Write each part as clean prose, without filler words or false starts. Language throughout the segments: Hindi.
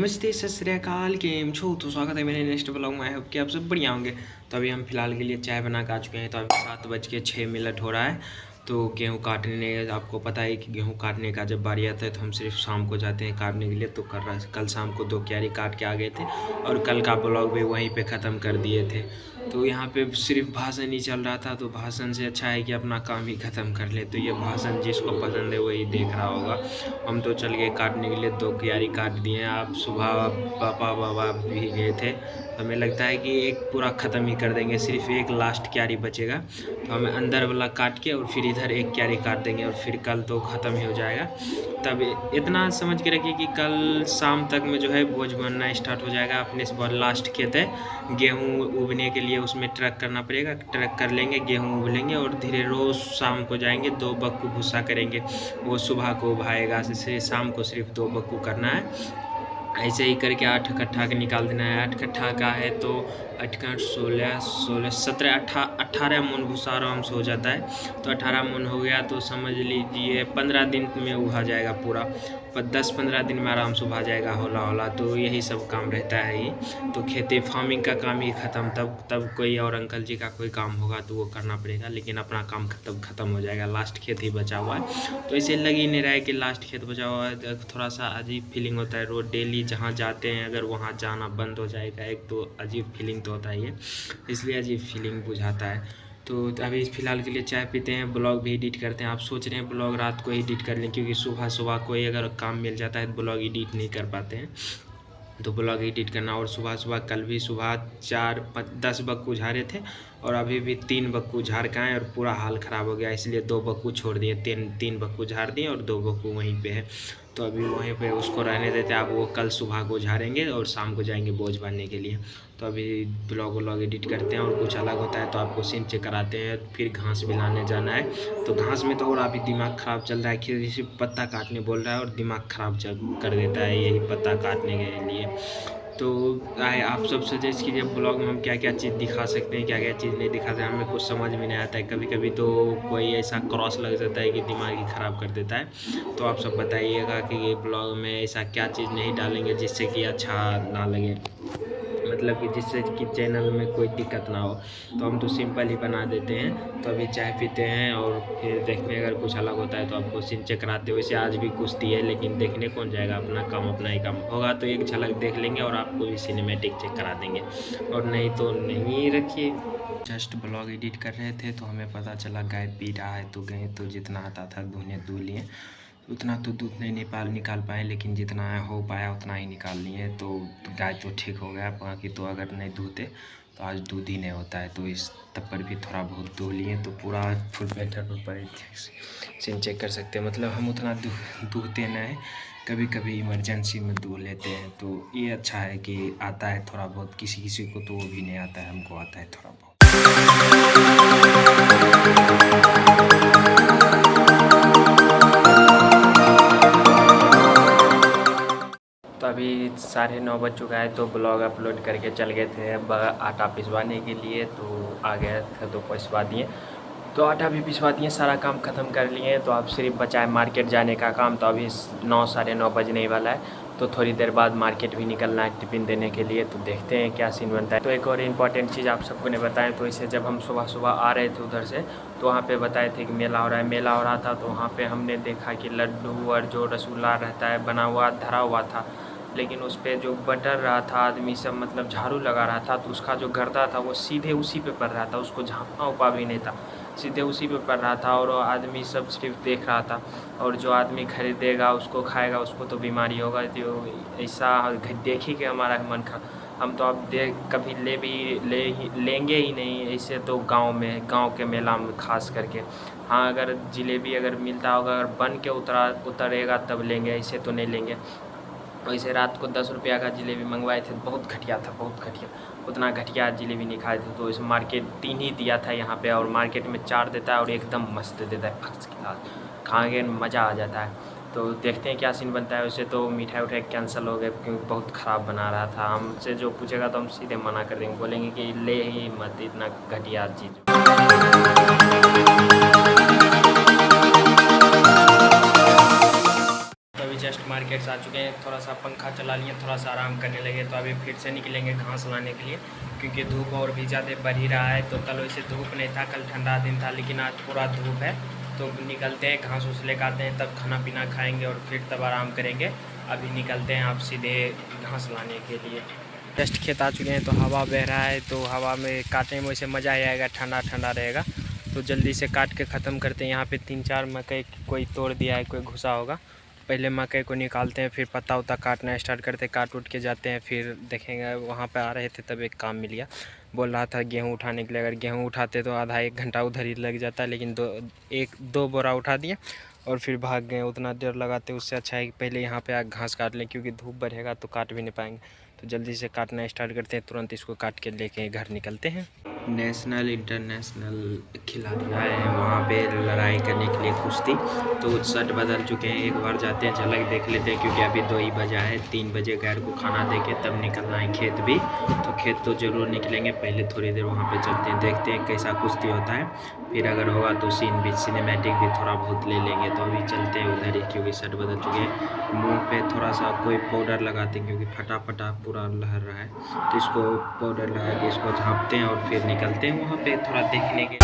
नमस्ते, सत श्री अकाल, केम छो। तो स्वागत है मेरे नेक्स्ट ब्लॉग में। आई होप कि आप सब बढ़िया होंगे। तो अभी हम फिलहाल के लिए चाय बना के आ चुके हैं। तो अभी 7:06 हो रहा है। तो गेहूँ काटने, आपको पता है कि गेहूँ काटने का जब बारी आता है तो हम सिर्फ शाम को जाते हैं काटने के लिए। तो कल शाम को 2 क्यारी काट के आ गए थे और कल का ब्लॉग भी वहीं पे ख़त्म कर दिए थे। तो यहाँ पे सिर्फ भाषण ही चल रहा था। तो भाषण से अच्छा है कि अपना काम ही ख़त्म कर ले। तो ये भाषण जिसको पसंद है वही देख रहा होगा। हम तो चल गए काटने के लिए, 2 क्यारी काट दिए। आप सुबह पापा बाबा भी गए थे। हमें लगता है कि एक पूरा ख़त्म ही कर देंगे, सिर्फ एक लास्ट क्यारी बचेगा। तो हमें अंदर वाला काट के और फिर इधर एक क्यारी काट देंगे और फिर कल तो ख़त्म ही हो जाएगा। तब इतना समझ के रखिए कि कल शाम तक में जो है बोझ बनना स्टार्ट हो जाएगा। अपने से बहुत लास्ट खेत है, गेहूँ उगने के लिए उसमें ट्रक करना पड़ेगा। ट्रक कर लेंगे, गेहूँ उग लेंगे और धीरे रोज़ शाम को जाएंगे, 2 बक्कू भूसा करेंगे। वो सुबह को भाएगा, जैसे शाम को सिर्फ 2 बक्कू करना है। ऐसे ही करके 8 कट्ठा का निकाल देना है। 8 कट्ठा का है तो 8 का 16 16 17 18 मन भूसा आराम से हो जाता है। तो 18 मन हो गया तो समझ लीजिए 15 दिन में उगा जाएगा पूरा। 10-15 दिन में आराम से उगा जाएगा हौला हौला। तो यही सब काम रहता है ही। तो खेती फार्मिंग का काम ही ख़त्म। तब कोई और अंकल जी का कोई काम होगा तो वो करना पड़ेगा, लेकिन अपना काम तब ख़त्म हो जाएगा। लास्ट खेत ही बचा हुआ है। तो ऐसे लग ही नहीं रहा है कि लास्ट खेत बचा हुआ है। थोड़ा सा अजीब फीलिंग होता है। रोज़ डेली जहाँ जाते हैं अगर वहाँ जाना बंद हो जाएगा, एक तो अजीब फीलिंग तो होता ही है, इसलिए अजीब फीलिंग बुझाता है। तो अभी फ़िलहाल के लिए चाय पीते हैं, ब्लॉग भी एडिट करते हैं। आप सोच रहे हैं ब्लॉग रात को एडिट कर लें, क्योंकि सुबह सुबह कोई अगर काम मिल जाता है तो ब्लॉग एडिट नहीं कर पाते हैं। तो ब्लॉग एडिट करना, और सुबह सुबह कल भी सुबह 10 बक्कू झाड़े थे और अभी भी 3 बक्कू झाड़ के आए और पूरा हाल ख़राब हो गया, इसलिए 2 बक्कू छोड़ दिए। 3 बक्कू झाड़ दिए और 2 बक्कू वहीं पे है। तो अभी वहीं पे उसको रहने देते हैं। अब वो कल सुबह को झाड़ेंगे और शाम को जाएंगे बोझ बांधने के लिए। तो अभी ब्लॉग एडिट करते हैं और कुछ अलग होता है तो आपको सीन चेक कराते हैं। फिर घास भी लाने जाना है। तो घास में तो और अभी दिमाग ख़राब चल रहा है कि सिर्फ पत्ता काटने बोल रहा है और दिमाग ख़राब कर देता है यही पत्ता काटने के लिए। तो आप सब सजेस्ट कीजिए ब्लॉग में हम क्या क्या चीज़ दिखा सकते हैं, क्या क्या चीज़ नहीं दिखा सकते। हमें कुछ समझ में नहीं आता है। कभी कभी तो कोई ऐसा क्रॉस लग जाता है कि दिमाग ही ख़राब कर देता है। तो आप सब बताइएगा कि ये ब्लॉग में ऐसा क्या चीज़ नहीं डालेंगे जिससे कि अच्छा ना लगे, मतलब कि जिससे कि चैनल में कोई दिक्कत ना हो। तो हम तो सिंपल ही बना देते हैं। तो अभी चाय पीते हैं और फिर देखते हैं अगर कुछ अलग होता है तो आपको सीन चेक कराते। वैसे आज भी कुश्ती है, लेकिन देखने कौन जाएगा, अपना काम अपना ही काम होगा तो एक झलक देख लेंगे और आपको भी सिनेमैटिक चेक करा देंगे, और नहीं तो नहीं रखिए। जस्ट ब्लॉग एडिट कर रहे थे तो हमें पता चला गाय पी रहा है। तो गए तो जितना आता था दूध लिए, उतना तो दूध नहीं निकाल पाए, लेकिन जितना हो पाया उतना ही निकाल लिए। तो गाय तो ठीक हो गया, बाकी तो अगर नहीं दूहते तो आज दूध ही नहीं होता है। तो इस तब पर भी थोड़ा बहुत दूह लिए तो पूरा फुल बेटर पर सीन चेक कर सकते हैं। मतलब हम उतना दूहते नहीं, कभी कभी इमरजेंसी में दूह लेते हैं। तो ये अच्छा है कि आता है थोड़ा बहुत, किसी किसी को तो वो भी नहीं आता है, हमको आता है थोड़ा बहुत। तो अभी 9:30 बज चुका है। तो ब्लॉग अपलोड करके चल गए थे अब आटा पिसवाने के लिए। तो आ गया था तो पिसवा दिए। तो आटा भी पिसवा दिए, सारा काम ख़त्म कर लिए। तो अब सिर्फ बचा है मार्केट जाने का काम। तो अभी 9 साढ़े 9 बजने ही वाला है। तो थोड़ी देर बाद मार्केट भी निकलना है टिफ़िन देने के लिए। तो देखते हैं क्या सीन बनता है। तो एक और इम्पॉर्टेंट चीज़ आप सबको ने बताएं, तो इसे जब हम सुबह सुबह आ रहे थे उधर से, तो वहाँ पे बताए थे कि मेला हो रहा है। मेला हो रहा था तो वहाँ पे हमने देखा कि लड्डू और जो रसगुल्ला रहता है बना हुआ धरा हुआ था, लेकिन उस पर जो बटर रहा था, आदमी सब मतलब झाड़ू लगा रहा था, तो उसका जो गर्दा था वो सीधे उसी पे पड़ रहा था। उसको झाँपना उपा भी नहीं था, सीधे उसी पे पड़ रहा था और आदमी सब सिर्फ देख रहा था। और जो आदमी खरीदेगा उसको खाएगा उसको तो बीमारी होगा। तो ऐसा देख ही के हमारा मन हम तो अब कभी लेंगे ही नहीं ऐसे। तो गांव के मेला में खास करके, हाँ अगर जलेबी अगर मिलता होगा, अगर बन के उतरेगा तब लेंगे, ऐसे तो नहीं लेंगे। वैसे रात को 10 रुपया का जलेबी मंगवाए थे, बहुत घटिया था, बहुत घटिया। उतना घटिया जलेबी नहीं खाए थे। तो इस मार्केट 3 ही दिया था यहाँ पे, और मार्केट में 4 देता है और एकदम मस्त देता है, फर्स्ट क्लास, खाएंगे मज़ा आ जाता है। तो देखते हैं क्या सीन बनता है। वैसे तो मिठाई उठाई कैंसिल हो गए क्योंकि बहुत ख़राब बना रहा था। हमसे जो पूछेगा तो हम सीधे मना कर देंगे, बोलेंगे कि ले ही मत इतना घटिया चीज़। तो अभी जस्ट मार्केट से आ चुके हैं, थोड़ा सा पंखा चला लिए, थोड़ा सा आराम करने लगे। तो अभी फिर से निकलेंगे घास लाने के लिए, क्योंकि धूप और भी ज़्यादा बढ़ ही रहा है। तो कल वैसे धूप नहीं था, कल ठंडा दिन था, लेकिन आज पूरा धूप है। तो निकलते हैं, घास उस लेकर आते हैं, तब खाना पीना खाएँगे और फिर तब आराम करेंगे। अभी निकलते हैं आप सीधे घास लाने के लिए। जस्ट खेत आ चुके हैं, तो हवा बह रहा है, तो हवा में काटने में वैसे मज़ा ही आएगा, ठंडा ठंडा रहेगा। तो जल्दी से काट के ख़त्म करते हैं। यहाँ पे 3-4 मकई कोई तोड़ दिया है, कोई घुसा होगा। पहले मकई को निकालते हैं, फिर पत्ता उत्ता काटना स्टार्ट करते हैं, काट उठ के जाते हैं। फिर देखेंगे, वहाँ पे आ रहे थे तब एक काम मिल गया, बोल रहा था गेहूँ उठाने के लिए। अगर गेहूँ उठाते तो आधा 1 घंटा उधर ही लग जाता, लेकिन 2 बोरा उठा दिए और फिर भाग गए। उतना देर लगाते, उससे अच्छा है कि पहले यहाँ पे आग घास काट लें, क्योंकि धूप बढ़ेगा तो काट भी नहीं पाएंगे। तो जल्दी से काटना स्टार्ट करते हैं, तुरंत इसको काट के लेके घर निकलते हैं। नेशनल इंटरनेशनल खिलाड़ी आए हैं वहाँ पे लड़ाई करने के लिए, कुश्ती। तो सट बदल चुके हैं, एक बार जाते हैं, झलक देख लेते हैं, क्योंकि अभी 2 ही बजा है। 3 बजे गैर को खाना दे के तब निकलना है खेत भी। तो खेत तो ज़रूर निकलेंगे, पहले थोड़ी देर वहाँ पे चलते हैं, देखते हैं कैसा कुश्ती होता है। फिर अगर होगा तो सीन भी, सिनेमैटिक भी थोड़ा बहुत ले लेंगे। तो अभी चलते हैं उधर ही, क्योंकि सट बदल चुके हैं। मुँह पे थोड़ा सा कोई पाउडर लगाते हैं, क्योंकि फटा पूरा लहर रहा है। तो इसको पाउडर लगा के इसको झाँपते हैं और फिर निकलते हैं वहाँ पे थोड़ा देखने के।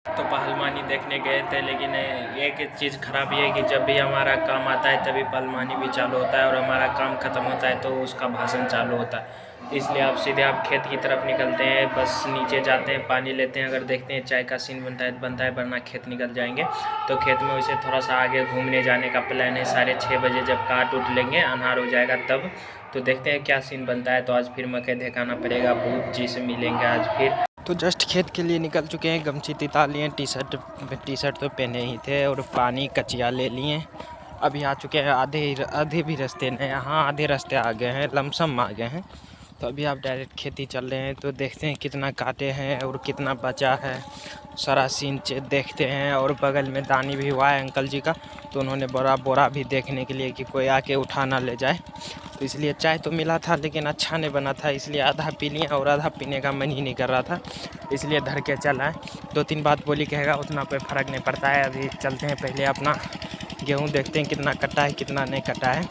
तो पहलवानी देखने गए थे, लेकिन एक चीज़ ख़राब ये है कि जब भी हमारा काम आता है तभी पहलवानी भी चालू होता है, और हमारा काम ख़त्म होता है तो उसका भाषण चालू होता है। इसलिए आप सीधे खेत की तरफ निकलते हैं, बस नीचे जाते हैं, पानी लेते हैं। अगर देखते हैं चाय का सीन बनता है, वरना खेत निकल जाएंगे। तो खेत में वैसे थोड़ा सा आगे घूमने जाने का प्लान है। 6:30 बजे जब काट उठ लेंगे, अंधार हो जाएगा तब। तो देखते हैं क्या सीन बनता है। तो आज फिर मकई दिखाना पड़ेगा, भूत जी से मिलेंगे आज फिर। तो जस्ट खेत के लिए निकल चुके हैं, गमछी तिता लिए, टी शर्ट तो पहने ही थे, और पानी कचिया ले लिए। अभी आ चुके हैं, आधे भी रास्ते नहीं, यहाँ आधे रास्ते आ गए हैं, लमसम आ गए हैं। तो अभी आप डायरेक्ट खेती चल रहे हैं। तो देखते हैं कितना काटे हैं और कितना बचा है, सारा सीन देखते हैं। और बगल में दानी भी हुआ है अंकल जी का, तो उन्होंने बोरा भी देखने के लिए कि कोई आके उठा ना ले जाए। तो इसलिए चाय तो मिला था, लेकिन अच्छा नहीं बना था, इसलिए आधा पी लिए और आधा पीने का मन ही नहीं कर रहा था, इसलिए धर के चला है। 2-3 बात बोली कहेगा, उतना कोई फ़र्क नहीं पड़ता है। अभी चलते हैं, पहले अपना गेहूँ देखते हैं कितना कटा है कितना नहीं कटा है।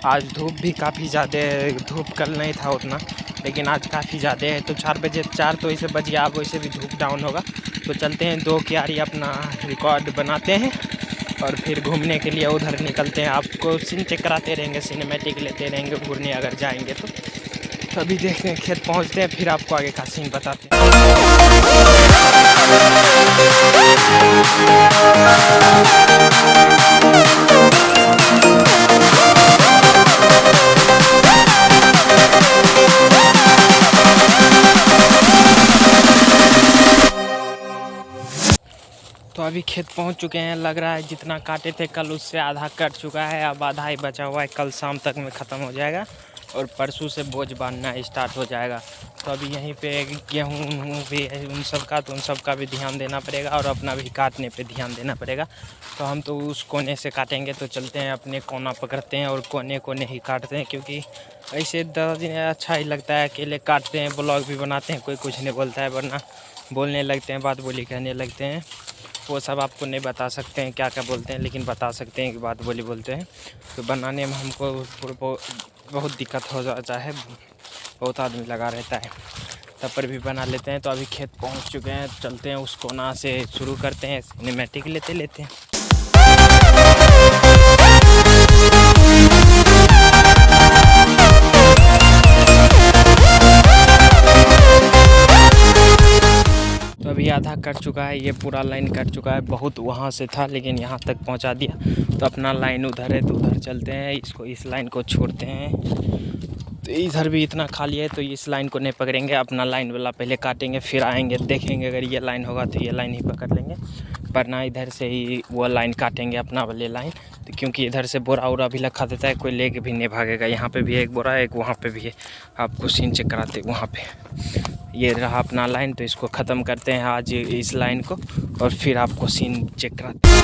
आज धूप भी काफ़ी ज़्यादा है, धूप कल नहीं था उतना, लेकिन आज काफ़ी ज़्यादा है। तो 4 तो ऐसे बज गया, अब वैसे भी धूप डाउन होगा। तो चलते हैं, 2 क्यारी अपना रिकॉर्ड बनाते हैं और फिर घूमने के लिए उधर निकलते हैं। आपको सीन चेक कराते रहेंगे, सिनेमैटिक लेते रहेंगे, घूमने अगर जाएंगे तो। अभी देखते हैं, खेत पहुंचते हैं, फिर आपको आगे का सीन बताते हैं। तो अभी खेत पहुंच चुके हैं, लग रहा है जितना काटे थे कल उससे आधा कट चुका है, अब आधा ही बचा हुआ है। कल शाम तक में ख़त्म हो जाएगा और परसों से बोझ बांधना स्टार्ट हो जाएगा। तो अभी यहीं पे गेहूँ भी है उन सब का भी ध्यान देना पड़ेगा, और अपना भी काटने पे ध्यान देना पड़ेगा। तो हम तो उस कोने से काटेंगे, तो चलते हैं, अपने कोना पकड़ते हैं और कोने ही काटते हैं, क्योंकि ऐसे 10 दिन अच्छा ही लगता है। अकेले काटते हैं, ब्लॉग भी बनाते हैं, कोई कुछ नहीं बोलता है, वरना बोलने लगते हैं, बात बोली कहने लगते हैं। वो सब आपको नहीं बता सकते हैं क्या क्या बोलते हैं, लेकिन बता सकते हैं कि बात बोली बोलते हैं। तो बनाने में हमको बहुत दिक्कत हो जाता है, बहुत आदमी लगा रहता है, तब पर भी बना लेते हैं। तो अभी खेत पहुंच चुके हैं, चलते हैं उस कोना से शुरू करते हैं, सिनेमैटिक लेते हैं। तो अभी आधा कट चुका है, ये पूरा लाइन कट चुका है, बहुत वहाँ से था लेकिन यहाँ तक पहुँचा दिया। तो अपना लाइन उधर है, तो उधर चलते हैं, इस लाइन को छोड़ते हैं। तो इधर भी इतना खाली है, तो इस लाइन को नहीं पकड़ेंगे, अपना लाइन वाला पहले काटेंगे, फिर आएंगे देखेंगे। अगर ये लाइन होगा तो ये लाइन ही पकड़ लेंगे, वरना इधर से ही वो लाइन काटेंगे, अपना वाले लाइन। तो क्योंकि इधर से बोरा भी रखा देता है, कोई लेके भी नहीं भागेगा। यहाँ पे भी एक बोरा है, एक वहाँ पे भी है, आपको सीन चेक कराते वहाँ पे। ये रहा अपना लाइन, तो इसको ख़त्म करते हैं आज इस लाइन को, और फिर आपको सीन चेक कराते हैं।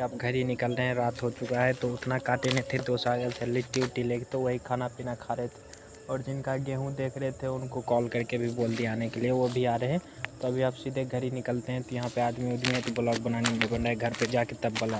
अब घर ही निकल रहे हैं, रात हो चुका है। तो उतना काटे नहीं थे, 2 सागर से लिट्टी उट्टी लेके तो वही खाना पीना खा रहे थे। और जिनका गेहूँ देख रहे थे उनको कॉल करके भी बोल दिया आने के लिए, वो भी आ रहे हैं। तो अभी आप सीधे घर ही निकलते हैं। तो यहाँ पे आदमी उदमी है तो ब्लॉग बनाने नहीं बन रहा है, घर पे जाके तब बुला।